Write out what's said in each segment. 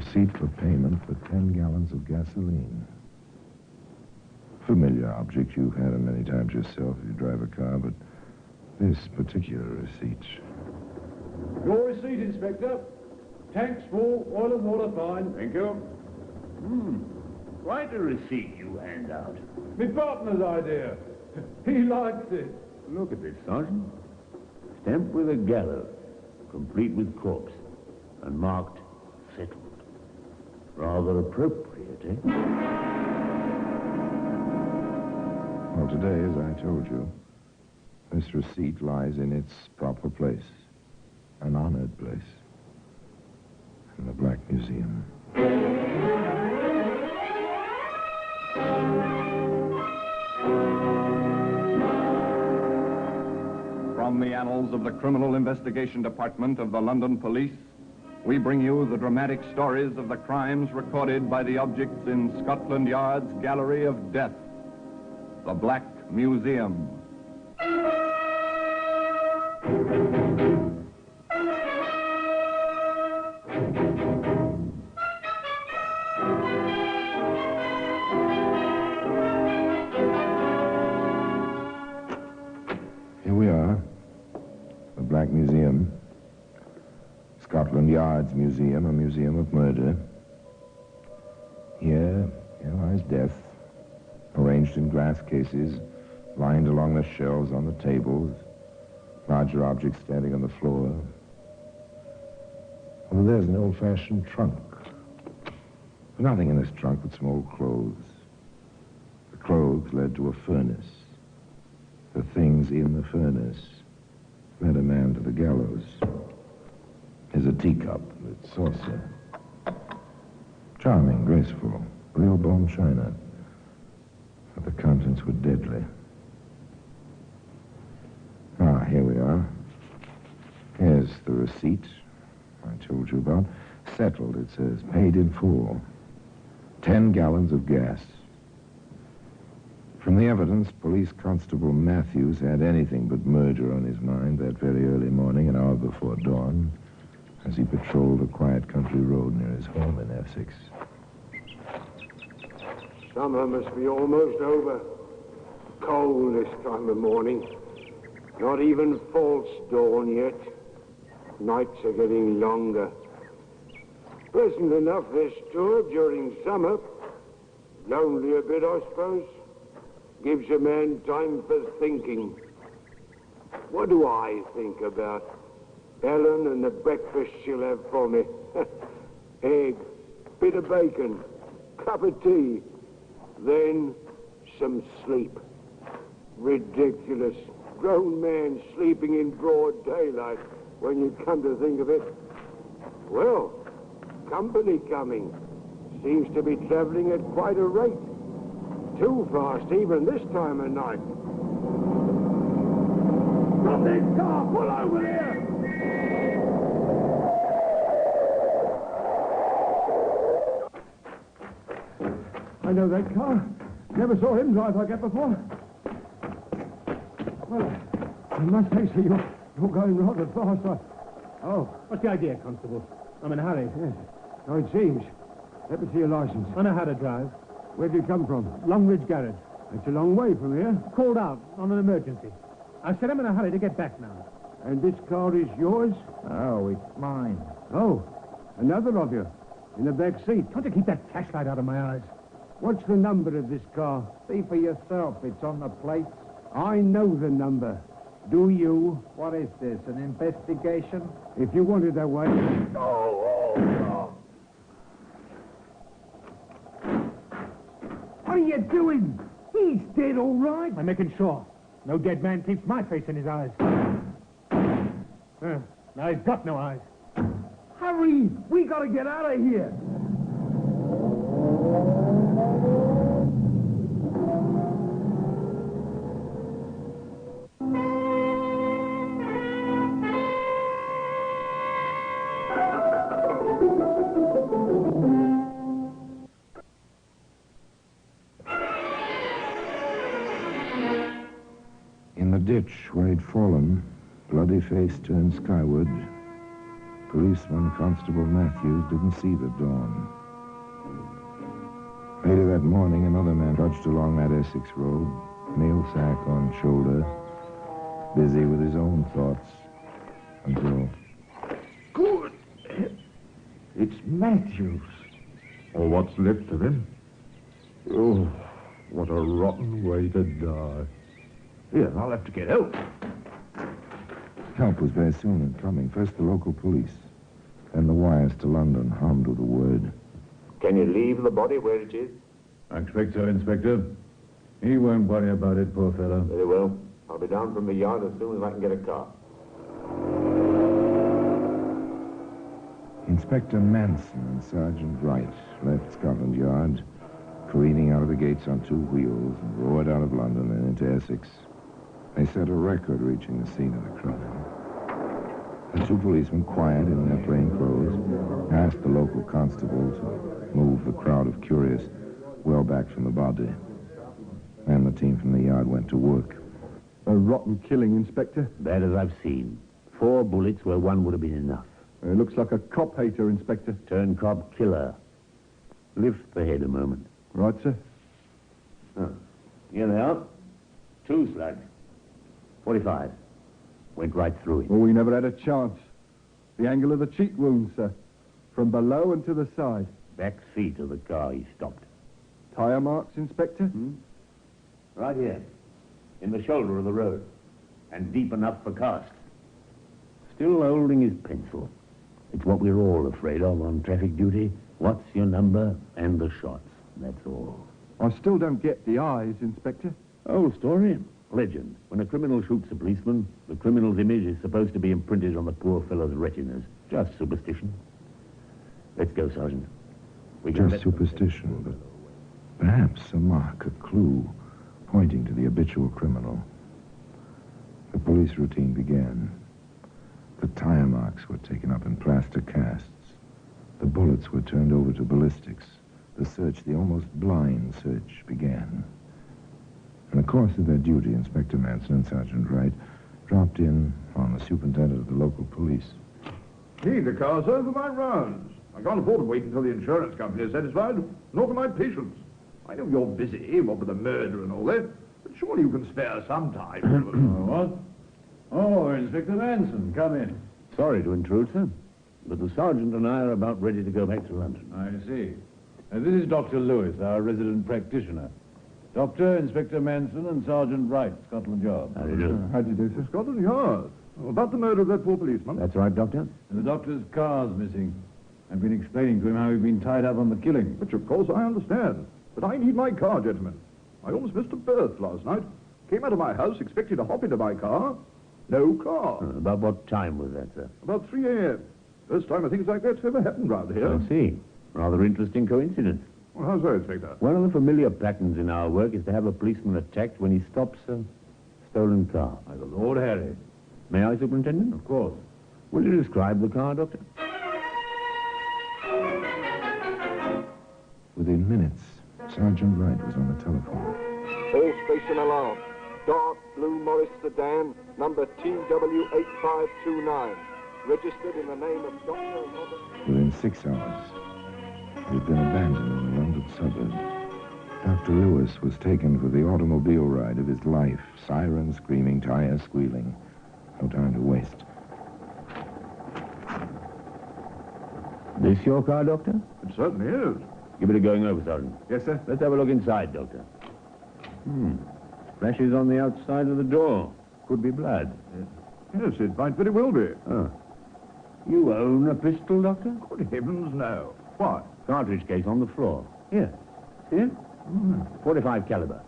receipt for payment for 10 gallons of gasoline. Familiar object. You've had them many times yourself if you drive a car, but this particular receipt. Your receipt, Inspector. Tanks full, oil and water fine. Thank you. Quite a receipt you hand out. My partner's idea. He likes it. Look at this, Sergeant. Stamped with a gallows, complete with corpse, and marked settled. Rather appropriate, eh? Well, today, as I told you, this receipt lies in its proper place. An honored place. In the Black Museum. From the annals of the Criminal Investigation Department of the London Police, we bring you the dramatic stories of the crimes recorded by the objects in Scotland Yard's Gallery of Death, the Black Museum. Here we are, the Black Museum, Scotland Yard's museum, a museum of murder. Here lies death, arranged in glass cases, lined along the shelves on the tables, larger objects standing on the floor. Over there's an old-fashioned trunk. But nothing in this trunk but some old clothes. The clothes led to a furnace. The things in the furnace led a man to the gallows. There's a teacup with saucer. Charming, graceful, real bone china. But the contents were deadly. Ah, here we are. Here's the receipt I told you about. Settled, it says. Paid in full. 10 gallons of gas. From the evidence, Police Constable Matthews had anything but murder on his mind that very early morning, an hour before dawn, as he patrolled a quiet country road near his home in Essex. Summer must be almost over. Cold this time of morning. Not even false dawn yet. Nights are getting longer. Pleasant enough this tour during summer. Lonely a bit, I suppose. Gives a man time for thinking. What do I think about? Ellen and the breakfast she'll have for me. Egg, bit of bacon, cup of tea, then some sleep. Ridiculous. Grown man sleeping in broad daylight when you come to think of it. Well, company coming. Seems to be traveling at quite a rate. Too fast even this time of night. Stop this car! Pull over here! I know that car. Never saw him drive like that before. Well, I must say, sir, you're going rather fast. Oh, what's the idea, Constable? I'm in a hurry. Yes. So it seems. Let me see your license. I know how to drive. Where'd you come from? Longridge Garage. It's a long way from here. Called out on an emergency. I said I'm in a hurry to get back now. And this car is yours? Oh, it's mine. Oh, another of you. In the back seat. Can't you keep that flashlight out of my eyes? What's the number of this car? See for yourself. It's on the plates. I know the number. Do you? What is this, an investigation? If you want it that way. What are you doing? He's dead, all right. I'm making sure. No dead man keeps my face in his eyes. Now he's got no eyes. Hurry! We gotta get out of here. In the ditch where he'd fallen, bloody face turned skyward, Policeman Constable Matthews didn't see the dawn. Later that morning, another man trudged along that Essex road, mail sack on shoulder, busy with his own thoughts, until... Good. It's Matthews. Or what's left of him. Oh, what a rotten way to die. Here, I'll have to get help. Help was very soon in coming. First the local police, then the wires to London hummed with the word. Can you leave the body where it is? I expect so, Inspector. He won't worry about it, poor fellow. Very well. I'll be down from the yard as soon as I can get a car. Inspector Manson and Sergeant Wright left Scotland Yard, careening out of the gates on two wheels, and roared out of London and into Essex. They set a record reaching the scene of the crime. The two policemen, quiet in their plain clothes, asked the local constable to move the crowd of curious well back from the body. Then the team from the yard went to work. A rotten killing, Inspector. Bad as I've seen. 4 bullets where one would have been enough. It looks like a cop hater, Inspector. Turn cop killer. Lift the head a moment. Right, sir. Oh, here they are. 2 slugs. 45. Went right through him. Well, we never had a chance. The angle of the cheek wound, sir. From below and to the side. Back seat of the car he stopped. Tire marks, Inspector? Right here. In the shoulder of the road. And deep enough for casts. Still holding his pencil. It's what we're all afraid of on traffic duty. What's your number and the shots. That's all. I still don't get the eyes, Inspector. Old story. Legend. When a criminal shoots a policeman, the criminal's image is supposed to be imprinted on the poor fellow's retinas. Just superstition. Let's go, Sergeant. We can Just superstition, but perhaps a mark, a clue, pointing to the habitual criminal. The police routine began. The tire marks were taken up in plaster casts. The bullets were turned over to ballistics. The search, the almost blind search, began. In the course of their duty, Inspector Manson and Sergeant Wright dropped in on the superintendent of the local police. Need the car, sir, for my rounds. I can't afford to wait until the insurance company is satisfied, nor can my patients. I know you're busy, what with the murder and all that, but surely you can spare some time. What? Oh, Inspector Manson, come in. Sorry to intrude, sir, but the sergeant and I are about ready to go back to London. I see. This is Dr. Lewis, our resident practitioner. Doctor, Inspector Manson, and Sergeant Wright, Scotland Yard. How do you do? How do you do, sir? Scotland Yard. About the murder of that poor policeman. That's right, Doctor. And the doctor's car's missing. I've been explaining to him how he'd been tied up on the killing. Which, of course, I understand. But I need my car, gentlemen. I almost missed a berth last night. Came out of my house expecting to hop into my car. No car. About what time was that, sir? About 3 a.m. First time I think like that's ever happened round here. I see. Rather interesting coincidence. Well, how's that, Inspector? One of the familiar patterns in our work is to have a policeman attacked when he stops a stolen car. Like the Lord Harry. May I, Superintendent? Of course. Will you describe the car, Doctor? Within minutes, Sergeant Wright was on the telephone. All station alarm. Dark blue Morris sedan, number TW8529. Registered in the name of Dr. Robert... Within 6 hours, it had been abandoned in a London suburb. Dr. Lewis was taken for the automobile ride of his life. Sirens screaming, tires squealing. No time to waste. This your car, Doctor? It certainly is. Give it a going over, Sergeant. Yes, sir. Let's have a look inside, Doctor. Splashes on the outside of the door. Could be blood. Yes, it might very well be. Oh. You own a pistol, Doctor? Good heavens, no. Why? Cartridge case on the floor. Here. See it? 45 caliber.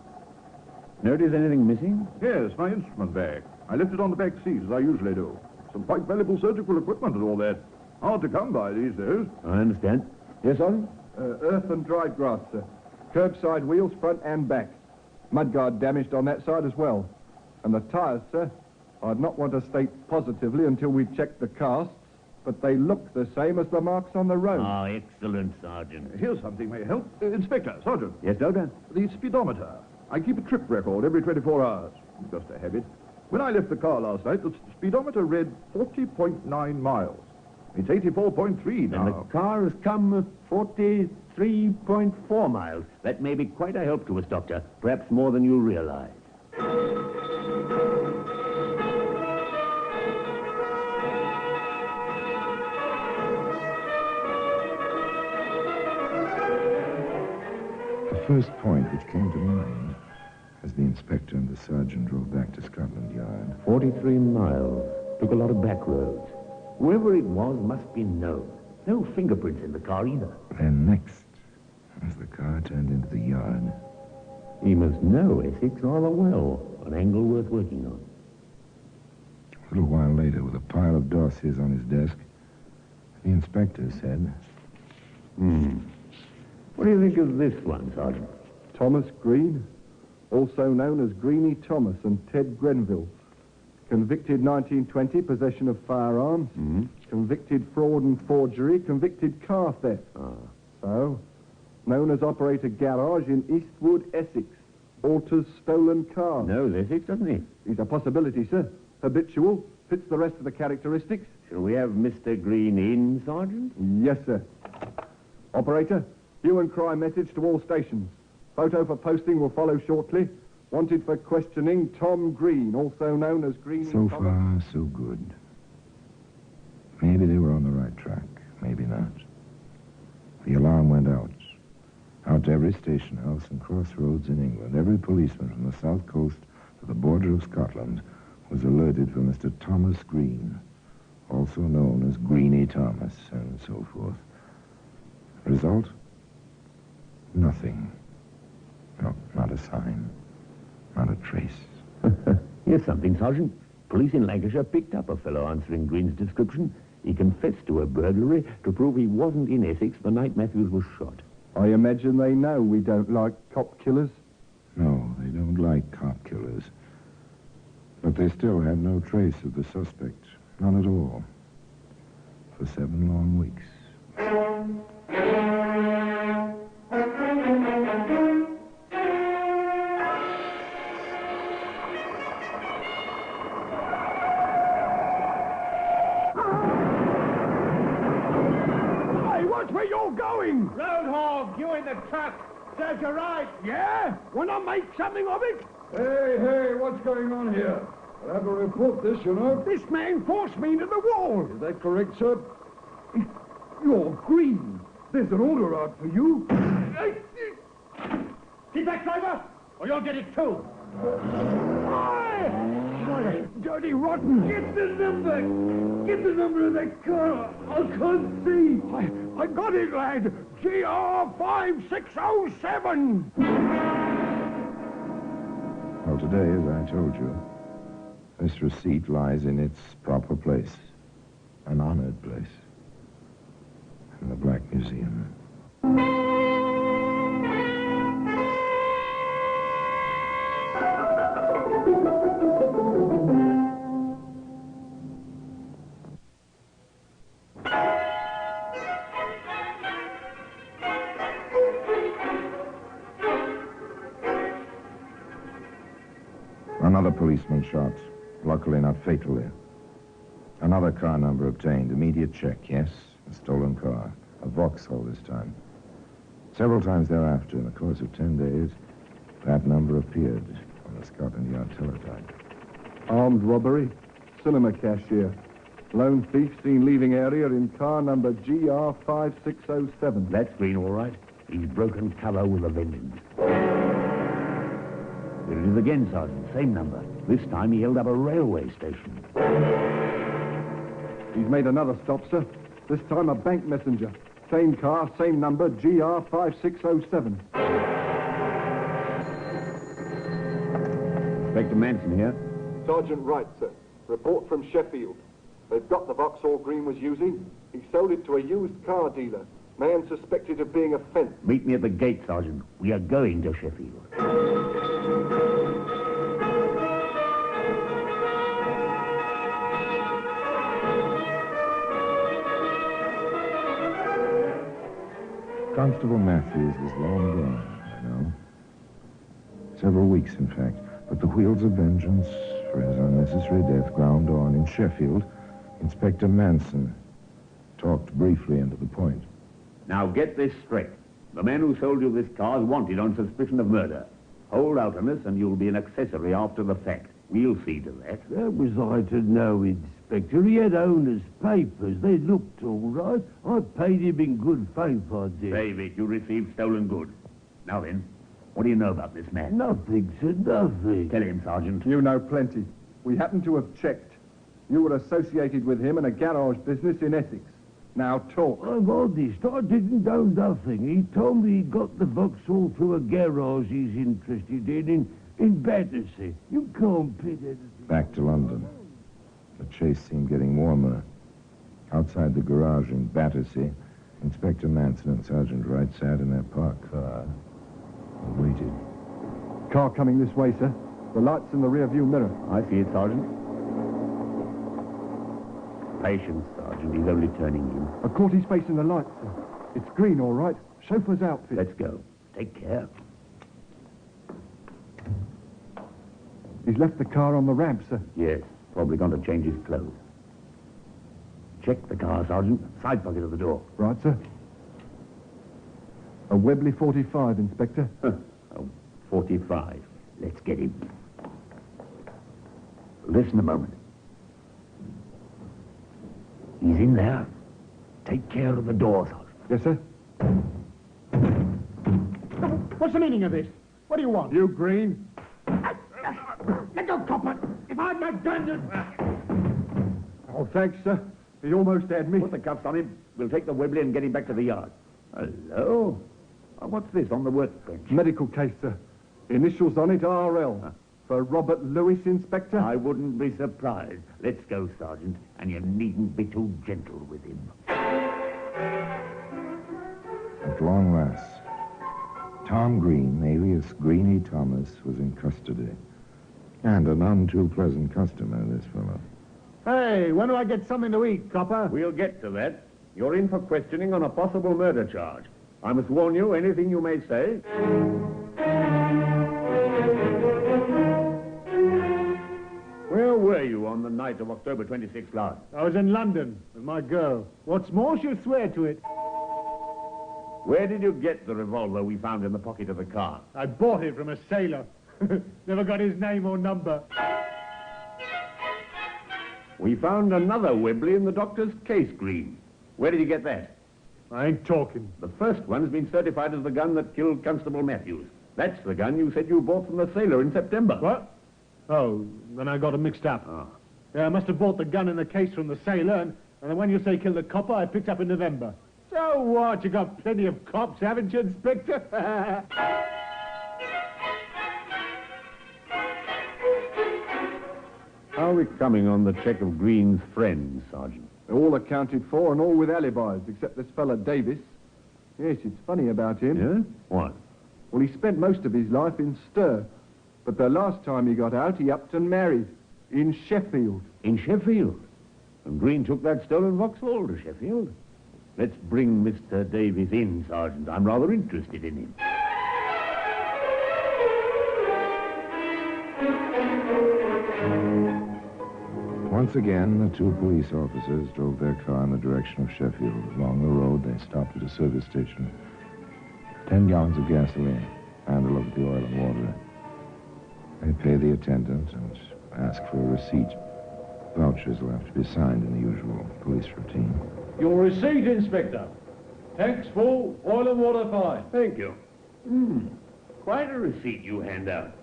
Notice anything missing? Yes, my instrument bag. I left it on the back seat, as I usually do. Some quite valuable surgical equipment and all that. Hard to come by these days. I understand. Yes, Sergeant? Earth and dried grass, sir. Curbside wheels, front and back. Mudguard damaged on that side as well. And the tyres, sir, I'd not want to state positively until we check the casts, but they look the same as the marks on the road. Ah, excellent, Sergeant. Here's something may help. Inspector, Sergeant. Yes, Doctor? The speedometer. I keep a trip record every 24 hours. Just a habit. When I left the car last night, the speedometer read 40.9 miles. It's 84.3 now. And the car has come 43.4 miles. That may be quite a help to us, Doctor. Perhaps more than you realize. The first point which came to mind as the inspector and the sergeant drove back to Scotland Yard. 43 miles. Took a lot of back roads. Whoever it was must be known. No fingerprints in the car either. Then next, as the car turned into the yard, He must know Essex rather well. An angle worth working on. a little while later, with a pile of dossiers on his desk, the inspector said, What do you think of this one, Sergeant? Thomas Green, also known as Greenie Thomas and Ted Grenville. Convicted 1920, possession of firearms. Convicted fraud and forgery. Convicted car theft. So, known as operator garage in Eastwood, Essex. Alters stolen car. Knows Essex, doesn't he? He's a possibility, sir. Habitual. Fits the rest of the characteristics. Shall we have Mr. Green in, Sergeant? Yes, sir. Operator, hue and cry message to all stations. Photo for posting will follow shortly. Wanted for questioning, Tom Green, also known as Greenie so Thomas. far, so good. Maybe they were on the right track, maybe not. The alarm went out. Out to every station house and crossroads in England. Every policeman from the south coast to the border of Scotland was alerted for Mr. Thomas Green, also known as Greenie Thomas, and so forth. Result? Nothing. No, not a sign. Not a trace. Here's something, Sergeant. Police in Lancashire picked up a fellow answering Green's description. He confessed to a burglary to prove he wasn't in Essex the night Matthews was shot. I imagine they know we don't like cop killers. No, they don't like cop killers. But they still had no trace of the suspect. None at all. For 7 long weeks. Watch where you're going! Roadhog, you in the truck. Serves you right. Yeah? Wanna make something of it? Hey, what's going on here? I'll have to report this, you know. This man forced me into the wall. Is that correct, sir? You're Green. There's an order out for you. Get back, driver, or you'll get it too. Dirty rotten. Get the number. Get the number of that car. I can't see. I got it, lad. GR5607. Well, today, as I told you, this receipt lies in its proper place. An honored place. In the Black Museum. Another policeman shot, luckily not fatally. Another car number obtained, immediate check, yes, a stolen car, a Vauxhall this time. Several times thereafter, in the course of 10 days, that number appeared on the Scotland Yard teletype. Armed robbery. Cinema cashier. Lone thief seen leaving area in car number GR5607. That's Green, all right. He's broken cover with a vengeance. There it is again, Sergeant. Same number. This time he held up a railway station. He's made another stop, sir. This time a bank messenger. Same car, same number, GR5607. Inspector Manson here. Sergeant Wright, sir. Report from Sheffield. They've got the Vauxhall Green was using. He sold it to a used car dealer. Man suspected of being a fence. Meet me at the gate, Sergeant. We are going to Sheffield. Constable Matthews is long gone, I know. Several weeks, in fact. But the wheels of vengeance for his unnecessary death ground on in Sheffield. Inspector Manson talked briefly and to the point. Now get this straight. The man who sold you this car is wanted on suspicion of murder. Hold out on us and you'll be an accessory after the fact. We'll see to that. How was I to know, Inspector? He had owner's papers. They looked all right. I paid him in good faith, I did. David, you received stolen goods. Now then, what do you know about this man? Nothing, sir, nothing. Tell him, Sergeant. You know plenty. We happen to have checked. You were associated with him in a garage business in Essex. Now talk. I'm honest. I didn't know nothing. He told me he got the Vauxhall through a garage he's interested in Battersea. You can't pit anything. Back to London. The chase seemed getting warmer. Outside the garage in Battersea, Inspector Manson and Sergeant Wright sat in their parked car and waited. Car coming this way, sir. The light's in the rear-view mirror. I see it, Sergeant. Patience, Sergeant. He's only turning in. I caught his face in the light, sir. It's green, all right. Chauffeur's outfit. Let's go. Take care. He's left the car on the ramp, sir. Yes, probably gone to change his clothes. Check the car, Sergeant. Side pocket of the door. Right, sir. A Webley 45, Inspector. Oh, 45. Let's get him. Listen a moment. He's in there. Take care of the door, Sergeant. Yes, sir. What's the meaning of this? What do you want? You, Green. Let go, copper. If I'd my gun... Oh, thanks, sir. He almost had me. Put the cuffs on him. We'll take the Webley and get him back to the yard. Hello? What's this on the workbench? Medical case, sir. Initials on it, RL. For Robert Lewis, Inspector? I wouldn't be surprised. Let's go, Sergeant, and you needn't be too gentle with him. At long last, Tom Green, alias Greenie Thomas, was in custody. And a none too pleasant customer, this fellow. Hey, when do I get something to eat, copper? We'll get to that. You're in for questioning on a possible murder charge. I must warn you, anything you may say... Where were you on the night of October 26th last? I was in London with my girl. What's more, she'll swear to it. Where did you get the revolver we found in the pocket of the car? I bought it from a sailor. Never got his name or number. We found another Webley in the doctor's case, Green. Where did you get that? I ain't talking. The first one's been certified as the gun that killed Constable Matthews. That's the gun you said you bought from the sailor in September. What? Oh, then I got them mixed up. Oh. Yeah, I must have bought the gun in the case from the sailor, and the one you say killed the copper I picked up in November. So what? You got plenty of cops, haven't you, Inspector? How are we coming on the check of Green's friends, Sergeant? They're all accounted for and all with alibis, except this fella Davis. Yes, it's funny about him. Yeah? What? Well, he spent most of his life in stir. But the last time he got out, he upped and married. In Sheffield. In Sheffield? And Green took that stolen Vauxhall to Sheffield? Let's bring Mr. Davis in, Sergeant. I'm rather interested in him. Once again, the two police officers drove their car in the direction of Sheffield. Along the road, they stopped at a service station. 10 gallons of gasoline and a look at the oil and water. They pay the attendant and ask for a receipt. Vouchers will have to be signed in the usual police routine. Your receipt, Inspector. Tanks full, oil and water fine. Thank you. Quite a receipt you hand out.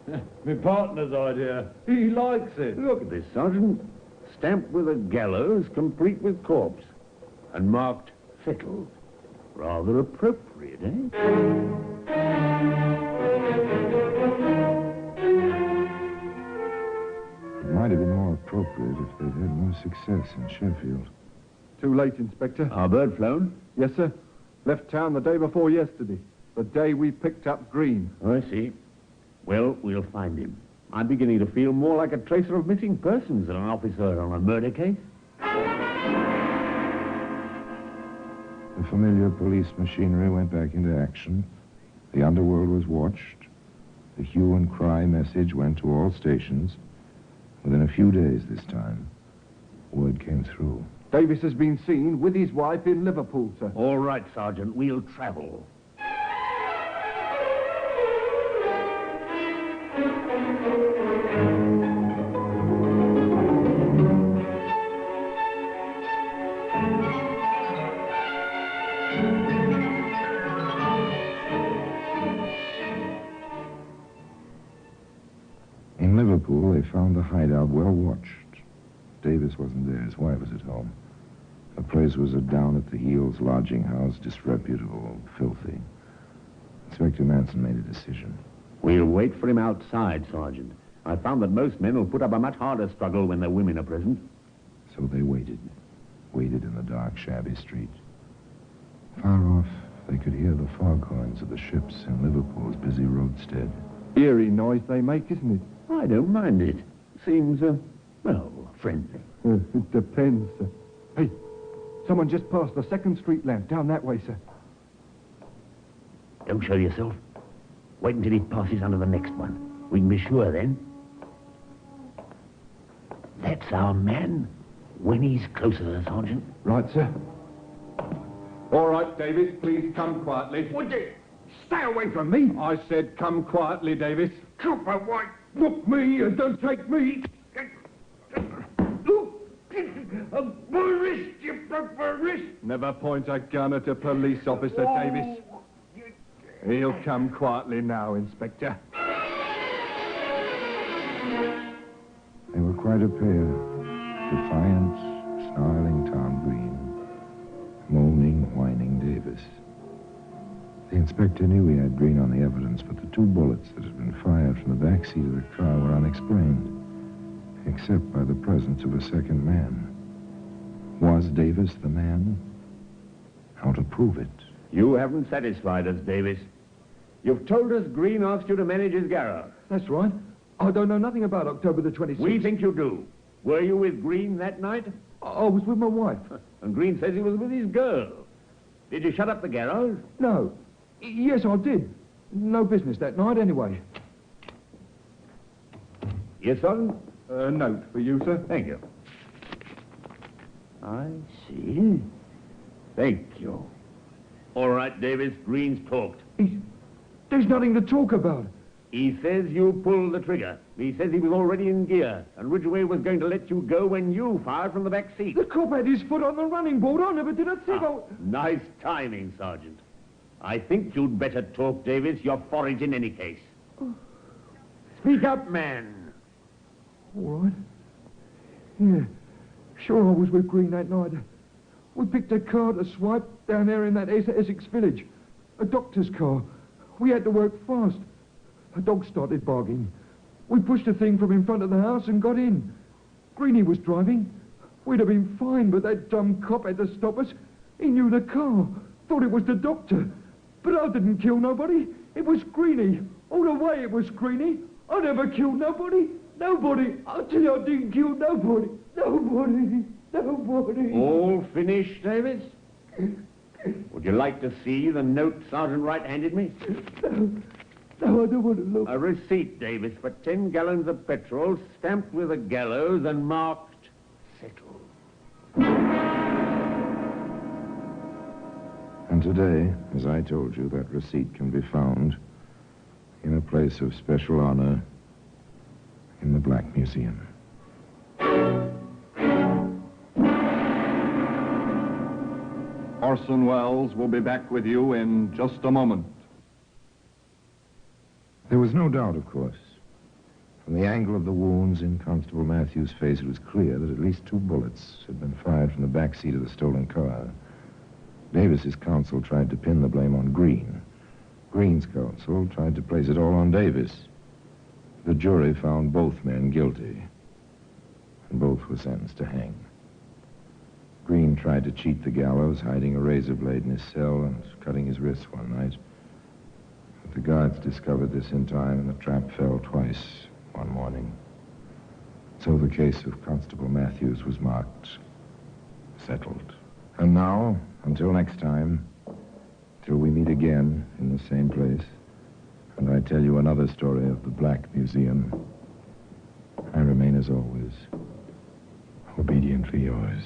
My partner's idea. He likes it. Look at this, Sergeant. Stamped with a gallows, complete with corpse. And marked settled. Rather appropriate, eh? It might have been more appropriate if they'd had no success in Sheffield. Too late, Inspector. Our bird flown? Yes, sir. Left town the day before yesterday. The day we picked up Green. I see. Well, we'll find him. I'm beginning to feel more like a tracer of missing persons than an officer on a murder case. The familiar police machinery went back into action. The underworld was watched. The hue and cry message went to all stations. Within a few days this time, word came through. Davis has been seen with his wife in Liverpool, sir. All right, Sergeant, we'll travel. In Liverpool, they found the hideout well watched. Davis wasn't there. His wife was at home. The place was a down-at-the-heels lodging house, disreputable, filthy. Inspector Manson made a decision. We'll wait for him outside, Sergeant. I found that most men will put up a much harder struggle when their women are present. So they waited in the dark, shabby street. Far off, they could hear the foghorns of the ships in Liverpool's busy roadstead. Eerie noise they make, isn't it? I don't mind it. Seems, well, friendly. It depends, sir. Hey, someone just passed the 2nd Street lamp down that way, sir. Don't show yourself. Wait until he passes under the next one. We can be sure then. That's our man. When he's closer, Sergeant. Right, sir. All right, Davis, please come quietly. Would you stay away from me? I said come quietly, Davis. Copper White, look me and don't take me. My wrist, you broke my wrist. Never point a gun at a police officer, Davis. He'll come quietly now, Inspector. They were quite a pair. Defiant, snarling Tom Green. Moaning, whining Davis. The inspector knew he had Green on the evidence, but the 2 bullets that had been fired from the back seat of the car were unexplained, except by the presence of a second man. Was Davis the man? How to prove it? You haven't satisfied us, Davis. You've told us Green asked you to manage his garage. That's right. I don't know nothing about October the 26th. We think you do. Were you with Green that night? I was with my wife. And Green says he was with his girl. Did you shut up the garage? No. Yes, I did. No business that night, anyway. Yes, Sergeant? A note for you, sir. Thank you. I see. Thank you. All right, Davis, Green's talked. There's nothing to talk about. He says you pulled the trigger. He says he was already in gear, and Ridgway was going to let you go when you fired from the back seat. The cop had his foot on the running board. I never did a thing. Nice timing, Sergeant. I think you'd better talk, Davis. You're foraged in any case. Speak up, man. All right. Yeah. Sure, I was with Green that night. We picked a car to swipe down there in that Essex village. A doctor's car. We had to work fast. A dog started barking. We pushed the thing from in front of the house and got in. Greenie was driving. We'd have been fine, but that dumb cop had to stop us. He knew the car. Thought it was the doctor. But I didn't kill nobody. It was Greenie. All the way it was Greenie. I never killed nobody. Nobody. I tell you, I didn't kill nobody. Nobody. Nobody. All finished, Davis? Would you like to see the note Sergeant Wright handed me? No, I don't want to look. A receipt, Davis, for 10 gallons of petrol, stamped with a gallows and marked settled. And today, as I told you, that receipt can be found in a place of special honor in the Black Museum. Orson Welles will be back with you in just a moment. There was no doubt, of course. From the angle of the wounds in Constable Matthews' face, it was clear that at least 2 bullets had been fired from the back seat of the stolen car. Davis's counsel tried to pin the blame on Green. Green's counsel tried to place it all on Davis. The jury found both men guilty, and both were sentenced to hang. Green tried to cheat the gallows, hiding a razor blade in his cell and cutting his wrists one night. But the guards discovered this in time, and the trap fell twice one morning. So the case of Constable Matthews was marked settled. And now, until next time, till we meet again in the same place, and I tell you another story of the Black Museum, I remain, as always, obediently yours.